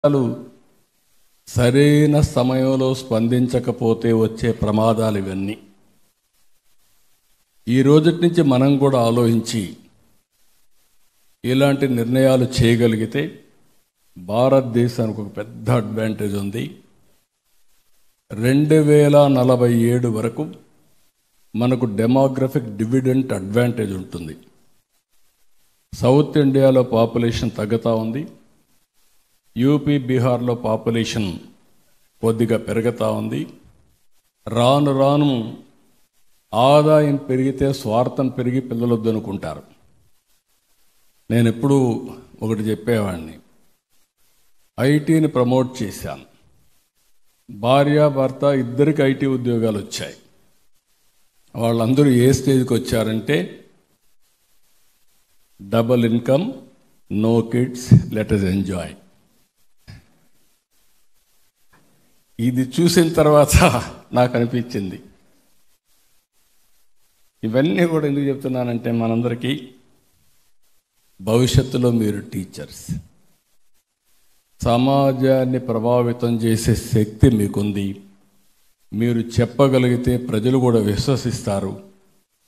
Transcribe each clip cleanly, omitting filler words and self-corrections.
వాళ్ళు సరైన సమయంలో స్పందించకపోతే వచ్చే ప్రమాదాలు ఇవన్నీ. ఈ రోజు నుంచి మనం కూడా ఆలోచించి ఇలాంటి నిర్ణయాలు చేయగలిగితే భారతదేశానికి ఒక పెద్ద అడ్వాంటేజ్ ఉంది. 2047 వరకు మనకు డెమోగ్రఫిక్ డివిడెంట్ అడ్వాంటేజ్ ఉంటుంది. సౌత్ ఇండియాలో పాపులేషన్ తగ్గుతూ ఉంది. యూపీ, బీహార్లో పాపులేషన్ కొద్దిగా పెరుగుతూ ఉంది. రాను రాను ఆదాయం పెరిగితే స్వార్థం పెరిగి పిల్లలు వద్దనుకుంటారు. నేను ఎప్పుడూ ఒకటి చెప్పేవాడిని, ఐటీని ప్రమోట్ చేశాను. భార్యాభర్త ఇద్దరికి ఐటీ ఉద్యోగాలు వచ్చాయి. వాళ్ళందరూ ఏ స్టేజ్కి వచ్చారంటే double income, no kids, let us enjoy. ఇది చూసిన తర్వాత నాకు అనిపించింది, ఇవన్నీ కూడా ఎందుకు చెప్తున్నానంటే మనందరికీ భవిష్యత్తులో మీరు టీచర్స్, సమాజాన్ని ప్రభావితం చేసే శక్తి మీకుంది. మీరు చెప్పగలిగితే ప్రజలు కూడా విశ్వసిస్తారు.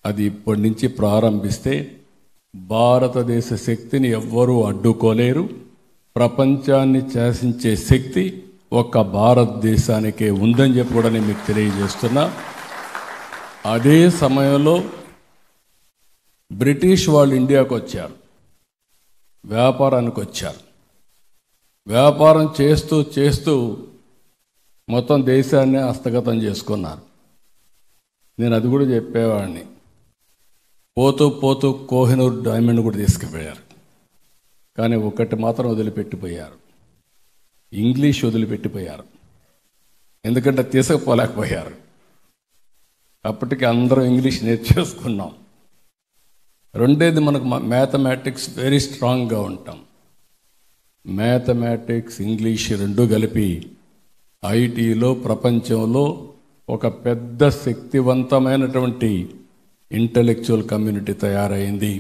అది ఇప్పటి నుంచి ప్రారంభిస్తే భారతదేశ శక్తిని ఎవ్వరూ అడ్డుకోలేరు. ప్రపంచాన్ని శాసించే శక్తి ఒక్క భారతదేశానికే ఉందని చెప్పి కూడా నేను మీకు తెలియజేస్తున్నా. అదే సమయంలో బ్రిటిష్ వాళ్ళు ఇండియాకు వచ్చారు, వ్యాపారానికి వచ్చారు. వ్యాపారం చేస్తూ చేస్తూ మొత్తం దేశాన్ని హస్తగతం చేసుకున్నారు. నేను అది కూడా చెప్పేవాడిని. పోతూ పోతూ కోహినూర్ డైమండ్ కూడా తీసుకుపోయారు. కానీ ఒకటి మాత్రం వదిలిపెట్టిపోయారు, ఇంగ్లీష్ వదిలిపెట్టిపోయారు. ఎందుకంటే తీసుకుపోలేకపోయారు. అప్పటికి అందరం ఇంగ్లీష్ నేర్చేసుకున్నాం. రెండేది, మనకు మ్యాథమెటిక్స్ వెరీ స్ట్రాంగ్గా ఉంటాం. మ్యాథమెటిక్స్, ఇంగ్లీష్ రెండు కలిపి ఐటీలో ప్రపంచంలో ఒక పెద్ద శక్తివంతమైనటువంటి ఇంటలెక్చువల్ కమ్యూనిటీ తయారైంది.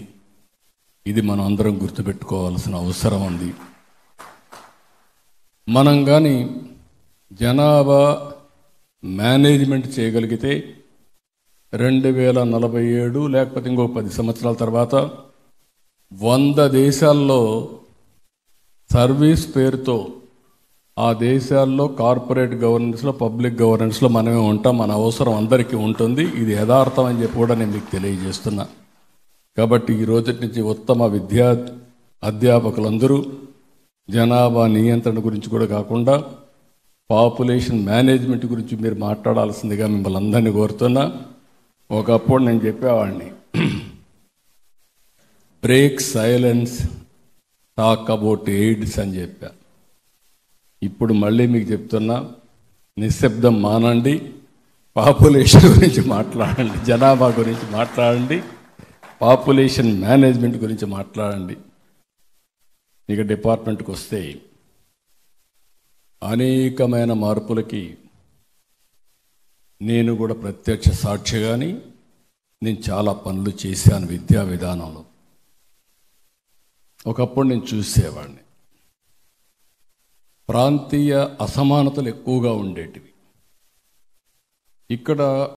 ఇది మనం అందరం గుర్తుపెట్టుకోవాల్సిన అవసరం ఉంది. మనం కానీ జనాభా మేనేజ్మెంట్ చేయగలిగితే 2047 లేకపోతే ఇంకో 10 సంవత్సరాల తర్వాత 100 దేశాల్లో సర్వీస్ పేరుతో ఆ దేశాల్లో కార్పొరేట్ గవర్నెన్స్లో, పబ్లిక్ గవర్నెన్స్లో మనమే ఉంటాం. మన అవసరం అందరికీ ఉంటుంది. ఇది యథార్థం అని చెప్పి కూడా నేను మీకు తెలియజేస్తున్నా. కాబట్టి ఈ రోజు నుంచి ఉత్తమ అధ్యాపకులందరూ జనాభా నియంత్రణ గురించి కూడా కాకుండా పాపులేషన్ మేనేజ్మెంట్ గురించి మీరు మాట్లాడాల్సిందిగా మిమ్మల్ని అందరినీ కోరుతున్నా. ఒకప్పుడు నేను చెప్పేవాడిని, break silence, talk about AIDS అని చెప్పా. ఇప్పుడు మళ్ళీ మీకు చెప్తున్నా, నిశ్శబ్దం మానండి, పాపులేషన్ గురించి మాట్లాడండి, జనాభా గురించి మాట్లాడండి, పాపులేషన్ మేనేజ్మెంట్ గురించి మాట్లాడండి. ఇక డిపార్ట్మెంట్కి వస్తే అనేకమైన మార్పులకి నేను కూడా ప్రత్యక్ష సాక్షిగాని నేను చాలా పనులు చేశాను విద్యా విధానంలో. ఒకప్పుడు నేను చూసేవాడిని, ప్రాంతీయ అసమానతలు ఎక్కువగా ఉండేటివి. ఇక్కడ